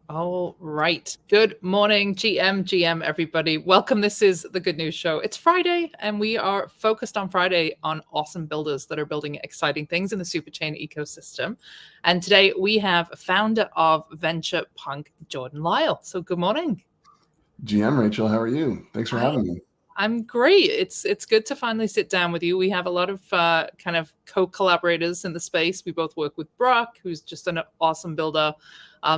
All right. Good morning, GM, everybody. Welcome. This is the Good News Show. It's Friday, and we are focused on Friday on awesome builders that are building exciting things in the Superchain ecosystem. And today we have founder of Venture Punk, Jordan Lyle. So good morning. GM Rachel, how are you? Thanks for having me. I'm great. It's good to finally sit down with you. We have a lot of kind of co-collaborators in the space. We both work with Brock, who's just an awesome builder.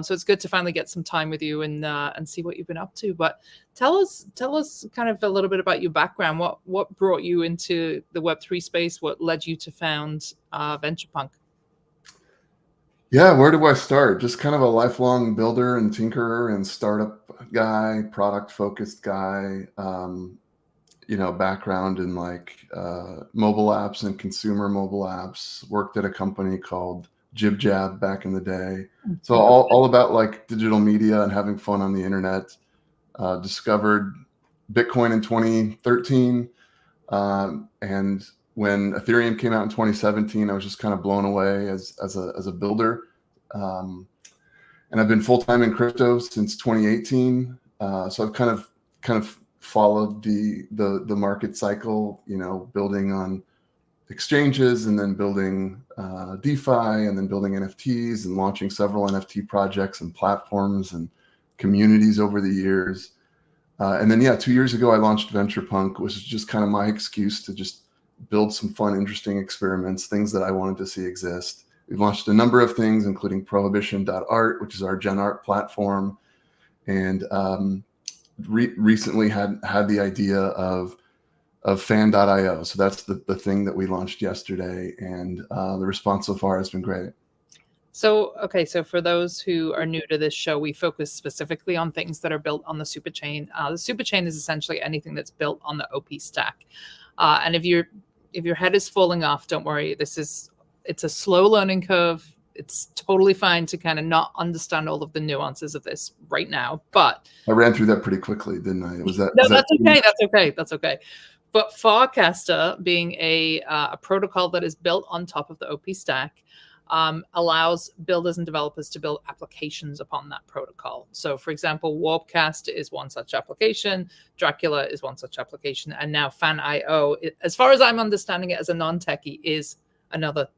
So it's good to finally get some time with you and see what you've been up to. But tell us kind of a little bit about your background. What brought you into the Web3 space? What led you to found Venture Punk? Yeah, where do I start? Just kind of a lifelong builder and tinkerer and startup guy, product-focused guy. Background in mobile apps and consumer mobile apps. Worked at a company called Jib Jab back in the day. So all about like digital media and having fun on the internet. Discovered Bitcoin in 2013. And when Ethereum came out in 2017, I was just kind of blown away as a builder. And I've been full-time in crypto since 2018. So I've kind of followed the market cycle, building on exchanges and then building DeFi and then building NFTs and launching several NFT projects and platforms and communities over the years. And then, 2 years ago, I launched Venture Punk, which is just kind of my excuse to just build some fun, interesting experiments, things that I wanted to see exist. We've launched a number of things, including prohibition.art, which is our Gen Art platform. And recently had the idea of fan.io. So that's the thing that we launched yesterday. And the response so far has been great. So for those who are new to this show, we focus specifically on things that are built on the Superchain. The Superchain is essentially anything that's built on the OP stack. And if your head is falling off, don't worry. It's a slow learning curve. It's totally fine to kind of not understand all of the nuances of this right now. But I ran through that pretty quickly, didn't I? That's okay. But Farcaster, being a protocol that is built on top of the OP stack, allows builders and developers to build applications upon that protocol. So, for example, Warpcast is one such application, Dracula is one such application, and now Fan.io, as far as I'm understanding it as a non-techie, is another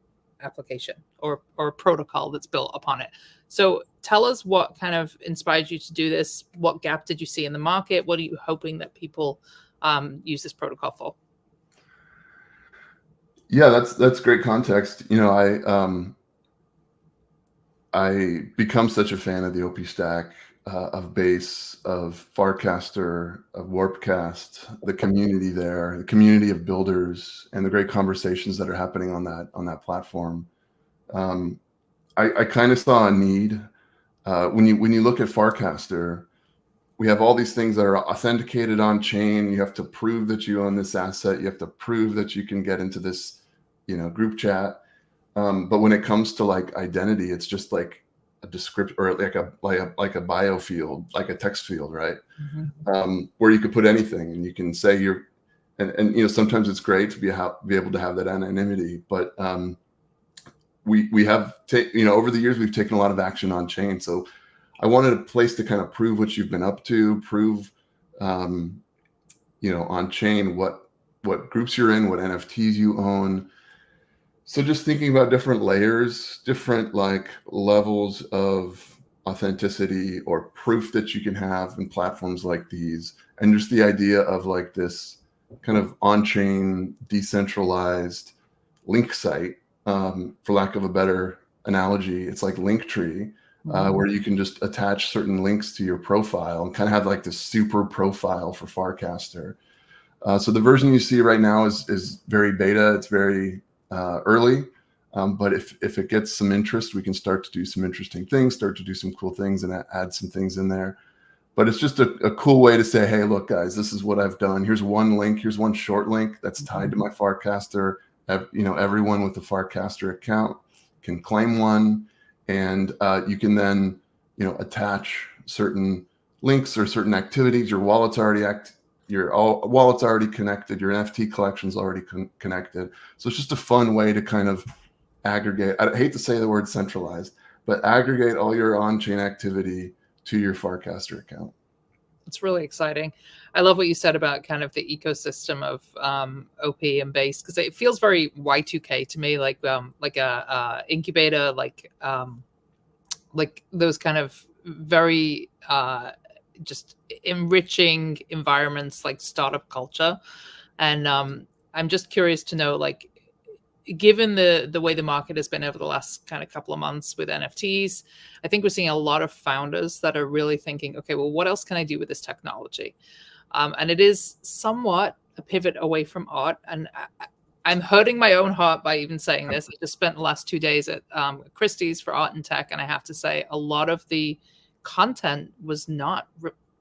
application or protocol that's built upon it. So tell us what kind of inspired you to do this. What gap did you see in the market? What are you hoping that people use this protocol for? Yeah, that's great context. I become such a fan of the OP stack, of Base, of Farcaster, of Warpcast, the community there, the community of builders, and the great conversations that are happening on that platform. I kind of saw a need when you look at Farcaster. We have all these things that are authenticated on chain. You have to prove that you own this asset. You have to prove that you can get into this, group chat. But when it comes to like identity, it's just like a description or like a bio field, like a text field, right? Mm-hmm. Where you could put anything and you can say you're, and sometimes it's great to be able to have that anonymity, but we have over the years we've taken a lot of action on chain. So I wanted a place to kind of prove what you've been up to, prove on chain what groups you're in, what NFTs you own. So just thinking about different layers, different like levels of authenticity or proof that you can have in platforms like these, and just the idea of like this kind of on-chain decentralized link site, for lack of a better analogy. It's like Linktree, where you can just attach certain links to your profile and kind of have like this super profile for Farcaster. So the version you see right now is very beta. It's very early, but if it gets some interest, we can start to do some interesting things, start to do some cool things and add some things in there. But it's just a cool way to say, hey, look, guys, this is what I've done. Here's one link. Here's one short link that's tied to my Farcaster. Everyone with the Farcaster account can claim one, and you can then, attach certain links or certain activities. Your wallet's already connected. Your NFT collection's already connected. So it's just a fun way to kind of aggregate. I hate to say the word centralized, but aggregate all your on-chain activity to your Farcaster account. It's really exciting. I love what you said about kind of the ecosystem of OP and base, because it feels very Y2K to me, like a incubator, like those kind of very just enriching environments, like startup culture. And I'm just curious to know, like, given the way the market has been over the last kind of couple of months with NFTs, I think we're seeing a lot of founders that are really thinking, okay, well, what else can I do with this technology? And it is somewhat a pivot away from art. And I'm hurting my own heart by even saying this. I just spent the last 2 days at Christie's for art and tech, and I have to say a lot of the content was not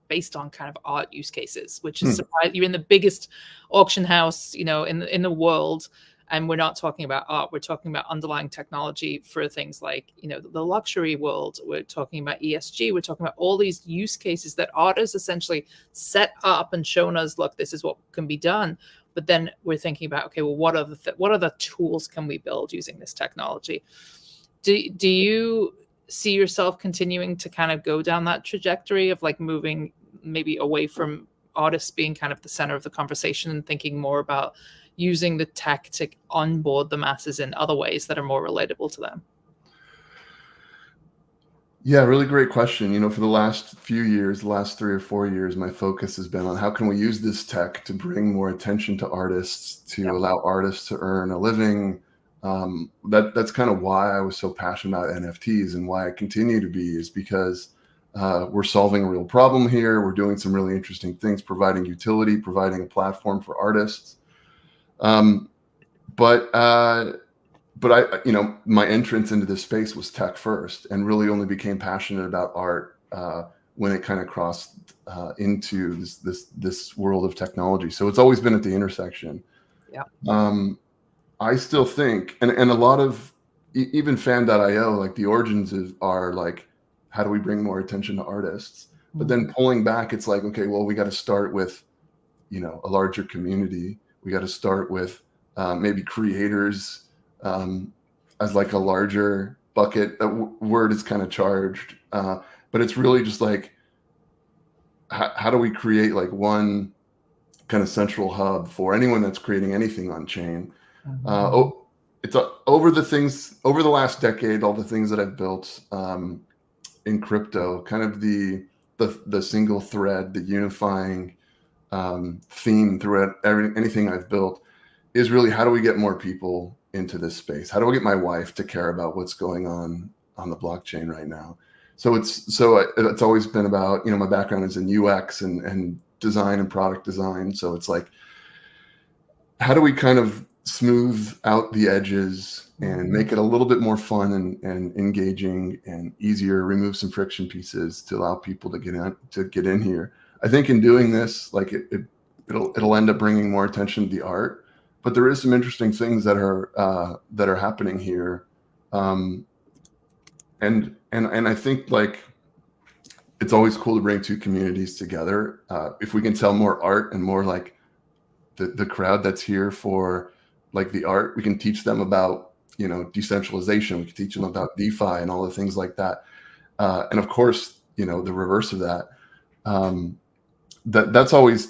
based on kind of art use cases, which is surprising. You're in the biggest auction house, in the world. And we're not talking about art. We're talking about underlying technology for things like, the luxury world. We're talking about ESG. We're talking about all these use cases that art has essentially set up and shown us, look, this is what can be done. But then we're thinking about, okay, well, what other tools can we build using this technology? Do you see yourself continuing to kind of go down that trajectory of like moving maybe away from artists being kind of the center of the conversation and thinking more about using the tech to onboard the masses in other ways that are more relatable to them? Yeah, really great question. For the last few years, the last 3 or 4 years, my focus has been on how can we use this tech to bring more attention to artists, to allow artists to earn a living. That's kind of why I was so passionate about NFTs, and why I continue to be, is because we're solving a real problem here. We're doing some really interesting things, providing utility, providing a platform for artists. But I, my entrance into this space was tech first, and really only became passionate about art when it kind of crossed into this world of technology. So it's always been at the intersection. Yeah. I still think, and a lot of even fan.io, like the origins are like, how do we bring more attention to artists? But then pulling back, it's like, okay, well, we got to start with, a larger community. We got to start with maybe creators as like a larger bucket. That word is kind of charged, but it's really just like, how do we create like one kind of central hub for anyone that's creating anything on chain? It's over the last decade, all the things that I've built in crypto, kind of the single thread, the unifying theme throughout anything I've built is really, how do we get more people into this space? How do I get my wife to care about what's going on the blockchain right now? So it's always been about, my background is in UX and design and product design. So it's like, how do we kind of smooth out the edges and make it a little bit more fun and engaging and easier, remove some friction pieces to allow people to get in here. I think in doing this, like it'll end up bringing more attention to the art, but there is some interesting things that are happening here. And I think like it's always cool to bring two communities together. If we can tell more art and more like the crowd that's here for like the art, we can teach them about, decentralization. We can teach them about DeFi and all the things like that. And of course, the reverse of that. That's always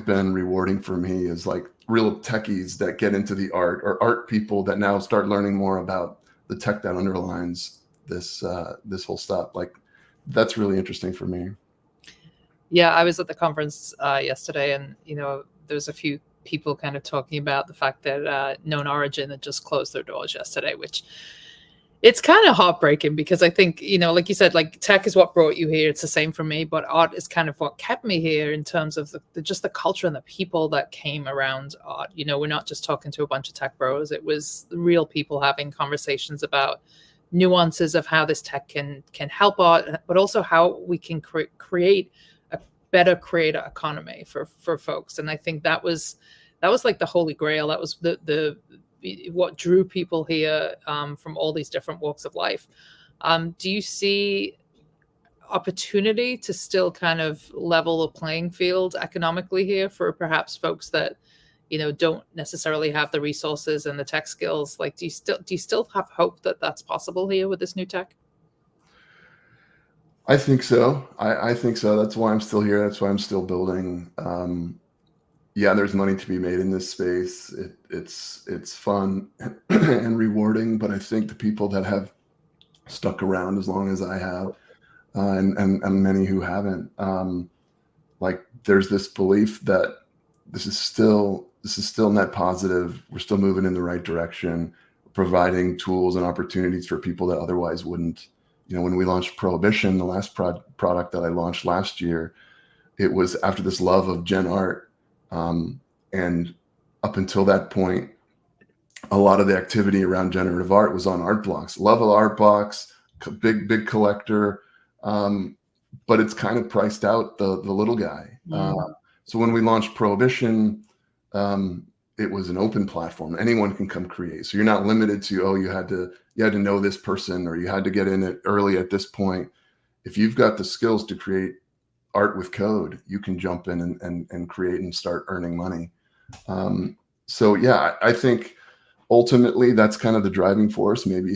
been rewarding for me, is like real techies that get into the art, or art people that now start learning more about the tech that underlines this whole stuff. Like, that's really interesting for me. Yeah, I was at the conference yesterday, and there's a few people kind of talking about the fact that Known Origin had just closed their doors yesterday, which it's kind of heartbreaking, because I think, like you said, like tech is what brought you here. It's the same for me, but art is kind of what kept me here in terms of just the culture and the people that came around art. We're not just talking to a bunch of tech bros. It was real people having conversations about nuances of how this tech can help art, but also how we can create a better creator economy for folks. And I think that was like the holy grail. That was the what drew people here from all these different walks of life. Do you see opportunity to still kind of level the playing field economically here for perhaps folks that don't necessarily have the resources and the tech skills? Like, do you still have hope that that's possible here with this new tech? I think so. I think so. That's why I'm still here. That's why I'm still building. Yeah, there's money to be made in this space. It's fun and rewarding, but I think the people that have stuck around as long as I have, and many who haven't, like there's this belief that this is still net positive. We're still moving in the right direction, providing tools and opportunities for people that otherwise wouldn't. When we launched Prohibition, the last product that I launched last year, it was after this love of gen art. And up until that point, a lot of the activity around generative art was on art blocks. Love of art blocks, big collector, but it's kind of priced out the little guy. So when we launched Prohibition, it was an open platform. Anyone can come create. So you're not limited to, you had to know this person, or you had to get in it early at this point. If you've got the skills to create art with code, you can jump in and create and start earning money. So yeah, I think ultimately that's kind of the driving force. Maybe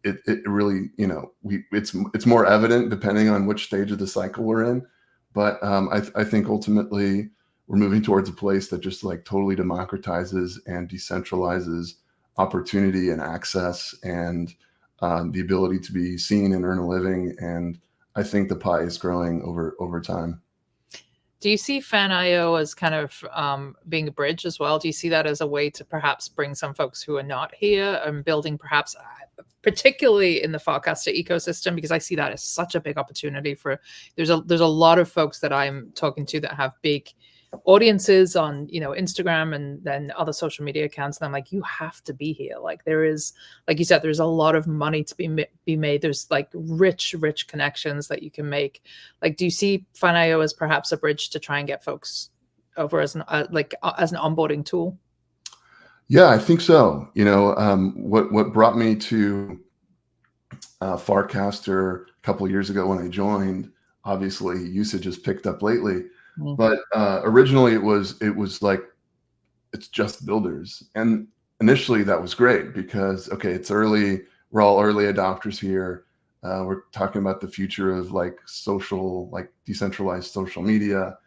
it really, it's more evident depending on which stage of the cycle we're in. But I think ultimately we're moving towards a place that just like totally democratizes and decentralizes opportunity and access, and the ability to be seen and earn a living. And I think the pie is growing over time. Do you see Fan.io as kind of being a bridge as well? Do you see that as a way to perhaps bring some folks who are not here and building perhaps, particularly in the Farcaster ecosystem, because I see that as such a big opportunity there's a lot of folks that I'm talking to that have big audiences on Instagram and then other social media accounts, and I'm like, you have to be here. Like there is, like you said, there's a lot of money to be made. There's like rich connections that you can make. Like, do you see Fan.io as perhaps a bridge to try and get folks over as an onboarding tool? Yeah, I think so. What brought me to Farcaster a couple of years ago when I joined, obviously usage has picked up lately. But originally it was like, it's just builders. And initially that was great because, okay, it's early. We're all early adopters here. We're talking about the future of like decentralized social media.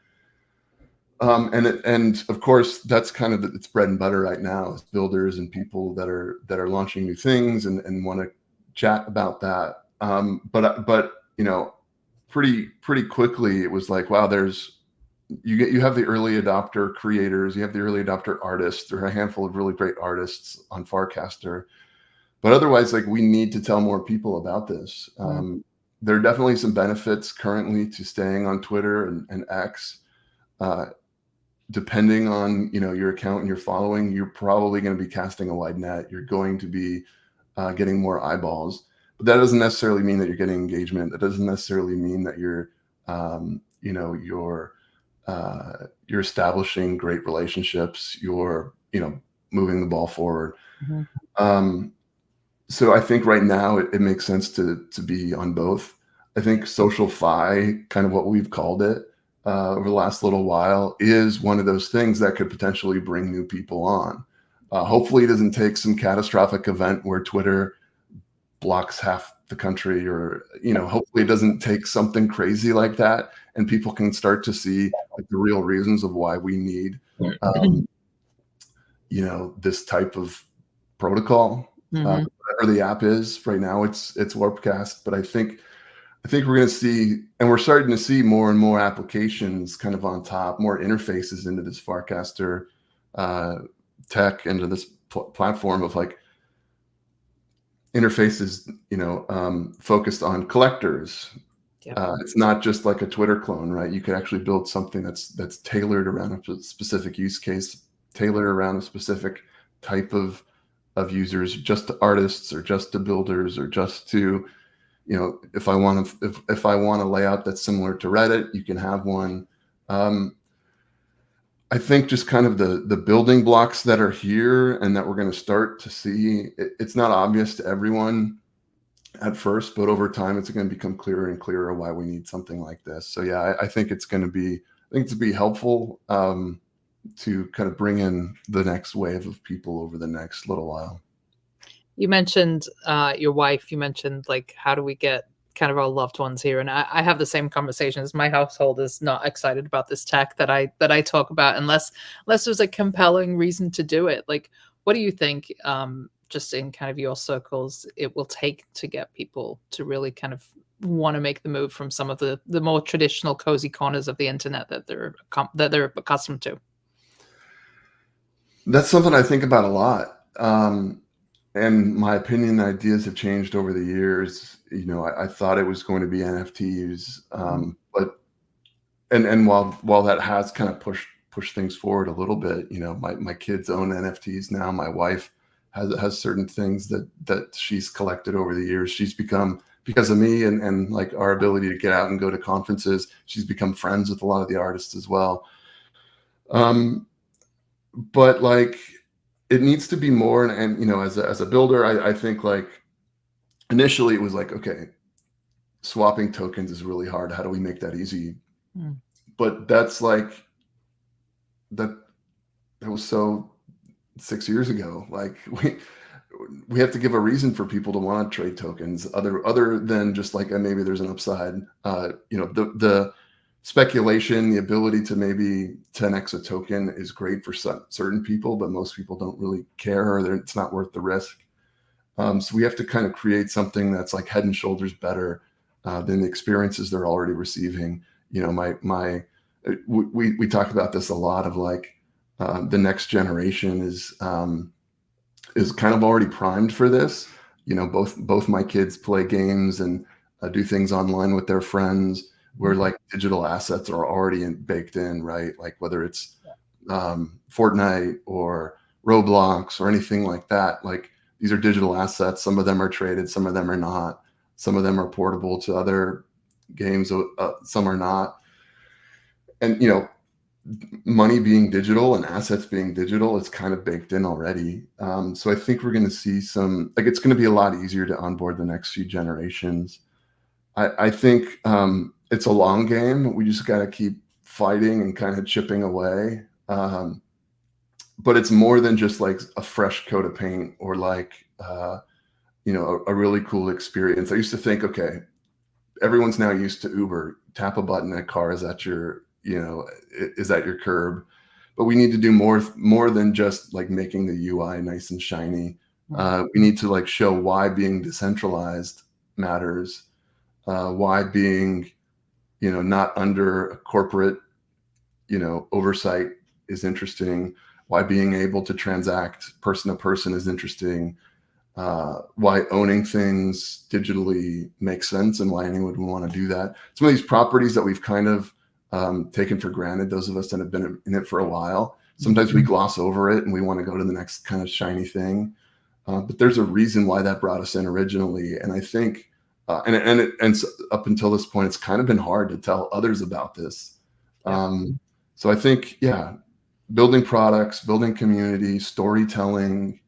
And of course that's kind of its bread and butter right now, is builders and people that are launching new things and want to chat about that. But pretty quickly it was like, wow, you have the early adopter creators, you have the early adopter artists. There are a handful of really great artists on Farcaster, but otherwise, like, we need to tell more people about this. There are definitely some benefits currently to staying on Twitter and X. Depending on your account and your following, you're probably going to be casting a wide net. You're going to be getting more eyeballs, but that doesn't necessarily mean that you're getting engagement. That doesn't necessarily mean that you're establishing great relationships. You're moving the ball forward. So I think right now it makes sense to be on both. I think social fi, kind of what we've called it over the last little while, is one of those things that could potentially bring new people on. Hopefully it doesn't take some catastrophic event where Twitter blocks half the country, or hopefully it doesn't take something crazy like that, and people can start to see like the real reasons of why we need this type of protocol. Whatever the app is right now, it's Warpcast, but I think we're going to see, and we're starting to see more and more applications kind of on top, more interfaces into this Farcaster tech, into this platform of like interfaces, focused on collectors. It's not just like a Twitter clone, right? You could actually build something that's tailored around a specific use case, tailored around a specific type of users, just to artists or just to builders, or just to, if I want a layout that's similar to Reddit, you can have one. I think just kind of the building blocks that are here and that we're going to start to see, it's not obvious to everyone at first, but over time it's going to become clearer and clearer why we need something like this. So yeah, I think it's going to be helpful to kind of bring in the next wave of people over the next little while. You mentioned your wife. You mentioned like, how do we get kind of our loved ones here, and I have the same conversations. My household is not excited about this tech that I talk about unless there's a compelling reason to do it. Like, what do you think, just in kind of your circles, it will take to get people to really kind of want to make the move from some of the more traditional cozy corners of the internet that they're accustomed to? That's something I think about a lot. And my opinion and ideas have changed over the years. I thought it was going to be NFTs, but and while that has kind of pushed things forward a little bit, my kids own NFTs now. My wife has certain things that she's collected over the years. She's become, because of me and like our ability to get out and go to conferences, she's become friends with a lot of the artists as well. But like, it needs to be more. And as a builder, I think like initially it was like, okay, swapping tokens is really hard. How do we make that easy? But that's like that was so 6 years ago. Like we have to give a reason for people to want to trade tokens other than just like, maybe there's an upside. The speculation, the ability to maybe 10x a token is great for certain people, but most people don't really care, or it's not worth the risk. So we have to kind of create something that's like head and shoulders better than the experiences they're already receiving. We talk about this a lot of like the next generation is kind of already primed for this. Both my kids play games and do things online with their friends, where like digital assets are already baked in, right? Like whether it's Fortnite or Roblox or anything like that. Like these are digital assets. Some of them are traded, some of them are not. Some of them are portable to other games, some are not. And money being digital and assets being digital, it's kind of baked in already. So I think we're going to see it's going to be a lot easier to onboard the next few generations. I think it's a long game. We just got to keep fighting and kind of chipping away. But it's more than just like a fresh coat of paint or like, a really cool experience. I used to think, okay, everyone's now used to Uber. Tap a button, a car is at your curb. But we need to do more than just like making the UI nice and shiny. We need to like show why being decentralized matters, why being, not under a corporate, oversight is interesting, why being able to transact person to person is interesting, why owning things digitally makes sense, and why anyone would want to do that. Some of these properties that we've kind of taken for granted, those of us that have been in it for a while, sometimes we gloss over it and we want to go to the next kind of shiny thing. But there's a reason why that brought us in originally. And I think, and up until this point, it's kind of been hard to tell others about this. So I think, building products, building community, storytelling.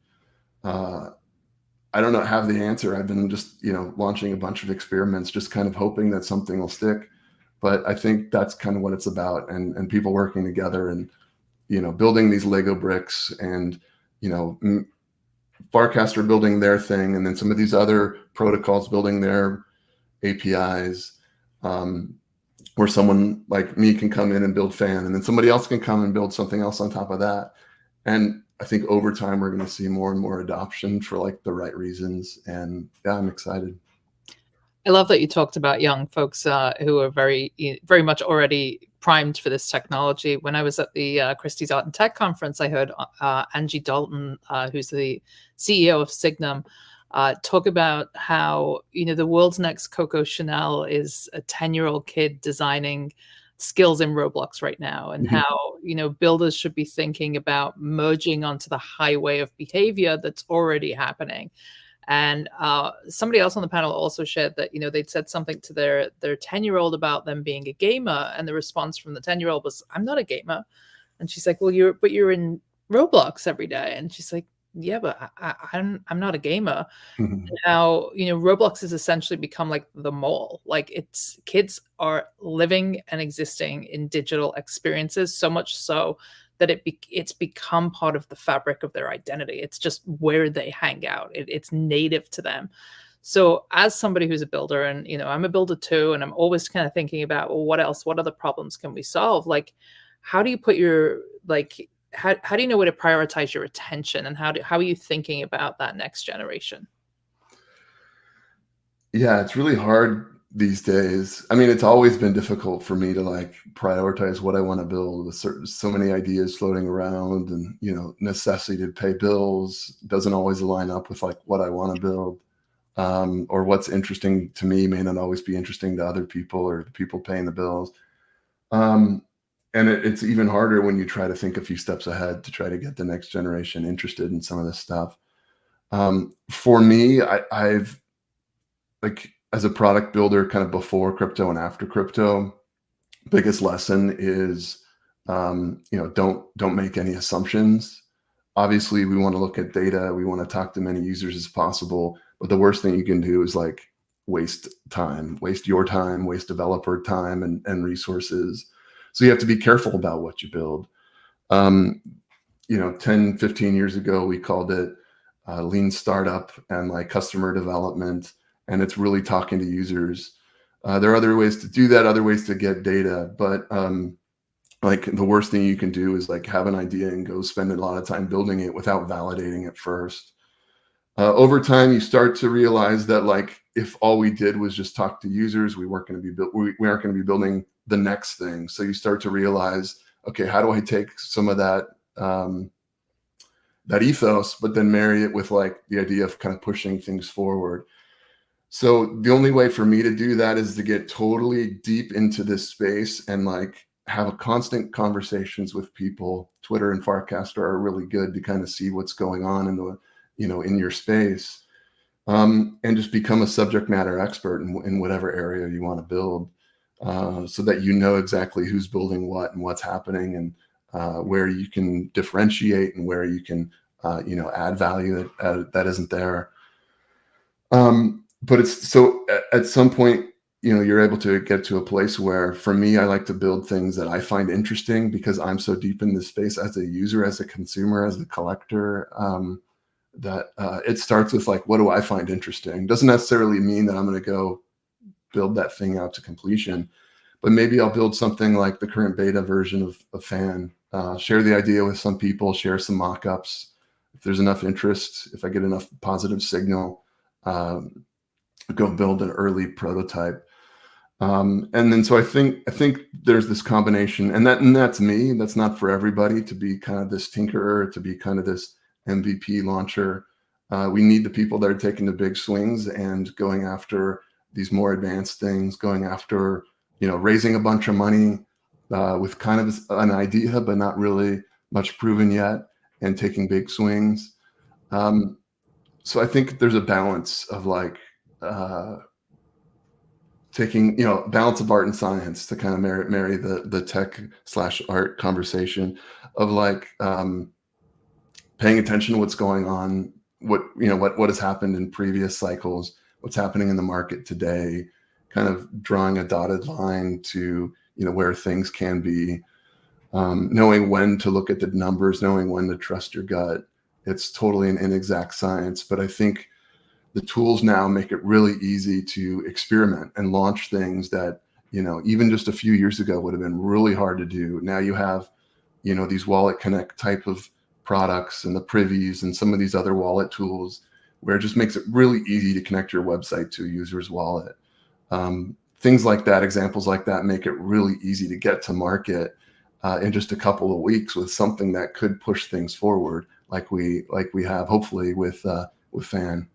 I don't have the answer. I've been just, launching a bunch of experiments, just kind of hoping that something will stick. But I think that's kind of what it's about, and people working together and, building these Lego bricks, and, Farcaster building their thing, and then some of these other protocols building their APIs, where someone like me can come in and build fan, and then somebody else can come and build something else on top of that. And I think over time, we're going to see more and more adoption for like the right reasons. And I'm excited. I love that you talked about young folks who are very, very much already primed for this technology. When I was at the Christie's Art and Tech Conference, I heard Angie Dalton, who's the CEO of Signum, talk about how, the world's next Coco Chanel is a 10-year-old kid designing skills in Roblox right now, and how, builders should be thinking about merging onto the highway of behavior that's already happening. And somebody else on the panel also shared that, they'd said something to their 10-year-old about them being a gamer. And the response from the 10-year-old was, "I'm not a gamer." And she's like, "Well, you're in Roblox every day." And she's like, "Yeah, but I'm not a gamer." Now, Roblox has essentially become like the mall. Like kids are living and existing in digital experiences, so much so that it's become part of the fabric of their identity. It's just where they hang out. It's native to them. So as somebody who's a builder, and I'm a builder too, and I'm always kind of thinking about, well, what else? What other problems can we solve? Like, how do you put your like how do you know where to prioritize your attention, and how are you thinking about that next generation? Yeah, it's really hard these days. I mean, it's always been difficult for me to like prioritize what I want to build with so many ideas floating around, and necessity to pay bills doesn't always line up with like what I want to build. Or what's interesting to me may not always be interesting to other people or the people paying the bills. Um, and it's even harder when you try to think a few steps ahead to try to get the next generation interested in some of this stuff. For me, I've like as a product builder, kind of before crypto and after crypto, biggest lesson is don't make any assumptions. Obviously, we want to look at data, we want to talk to many users as possible, but the worst thing you can do is like waste time, waste your time, waste developer time and resources. So you have to be careful about what you build. um, 10 15 years ago we called it lean startup and like customer development, and it's really talking to users. There are other ways to do that, other ways to get data, but like the worst thing you can do is like have an idea and go spend a lot of time building it without validating it first. Over time you start to realize that like if all we did was just talk to users, we weren't going to be we aren't going to be building the next thing. So you start to realize, okay, how do I take some of um, that ethos but then marry it with like the idea of kind of pushing things forward? So the only way for me to do that is to get totally deep into this space and like have a constant conversations with people. Twitter and Farcaster are really good to kind of see what's going on in the, in your space, and just become a subject matter expert in whatever area you want to build, so that you know exactly who's building what and what's happening, and where you can differentiate and where you can, add value that isn't there. But it's so at some point, you're able to get to a place where, for me, I like to build things that I find interesting because I'm so deep in this space as a user, as a consumer, as a collector, that it starts with like, what do I find interesting? Doesn't necessarily mean that I'm going to go build that thing out to completion, but maybe I'll build something like the current beta version of Fan, share the idea with some people, share some mock-ups. If there's enough interest, if I get enough positive signal, go build an early prototype. And then so I think there's this combination, and that's me. That's not for everybody to be kind of this tinkerer, to be kind of this MVP launcher. We need the people that are taking the big swings and going after these more advanced things, going after, raising a bunch of money with kind of an idea, but not really much proven yet, and taking big swings. So I think there's a balance of like, taking, balance of art and science to kind of marry the tech / art conversation of like, paying attention to what's going on, what has happened in previous cycles, what's happening in the market today, kind of drawing a dotted line to, where things can be, knowing when to look at the numbers, knowing when to trust your gut. It's totally an inexact science, but I think the tools now make it really easy to experiment and launch things that, even just a few years ago would have been really hard to do. Now you have, these Wallet Connect type of products and the privies and some of these other wallet tools where it just makes it really easy to connect your website to a user's wallet. Things like that, examples like that, make it really easy to get to market in just a couple of weeks with something that could push things forward, like we have hopefully with Fan.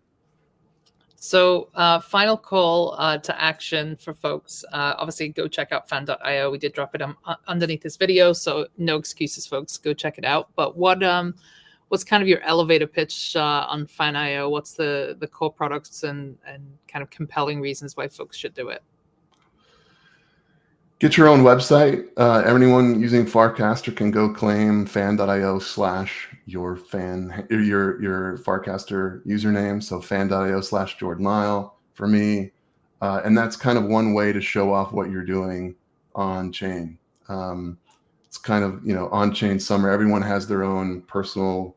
So, final call to action for folks. Obviously, go check out fan.io. We did drop it underneath this video, so no excuses, folks. Go check it out. But what's kind of your elevator pitch on fan.io? What's the core products and kind of compelling reasons why folks should do it? Get your own website. Anyone using Farcaster can go claim fan.io / your Farcaster username. So fan.io / Jordan Lyle for me. And that's kind of one way to show off what you're doing on chain. It's kind of, on chain summer. Everyone has their own personal,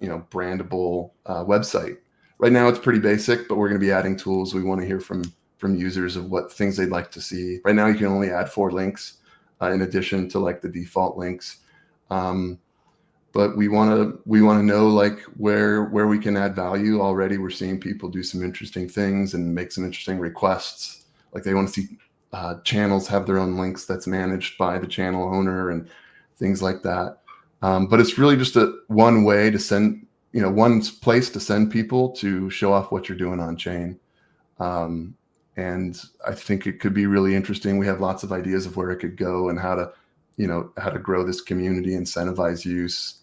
brandable website. Right now it's pretty basic, but we're going to be adding tools. We want to hear from users of what things they'd like to see. Right now you can only add 4 links in addition to like the default links. But we want to know like where we can add value. Already we're seeing people do some interesting things and make some interesting requests. Like they want to see channels have their own links that's managed by the channel owner and things like that. But it's really just one way to send, one place to send people to show off what you're doing on chain. And I think it could be really interesting. We have lots of ideas of where it could go and how to grow this community, incentivize use,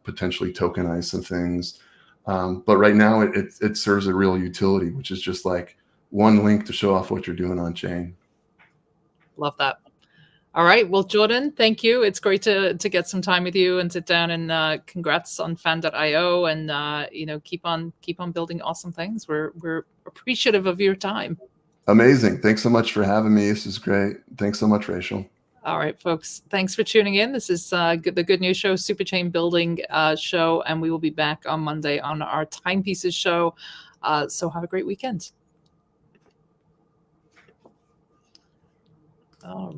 potentially tokenize some things. But right now it serves a real utility, which is just like one link to show off what you're doing on chain. Love that. All right. Well, Jordan, thank you. It's great to get some time with you and sit down, and congrats on fan.io, and keep on building awesome things. We're appreciative of your time. Amazing. Thanks so much for having me. This is great. Thanks so much, Rachel. All right, folks. Thanks for tuning in. This is the Good News Show, Superchain Building show, and we will be back on Monday on our Timepieces show. So have a great weekend. All right.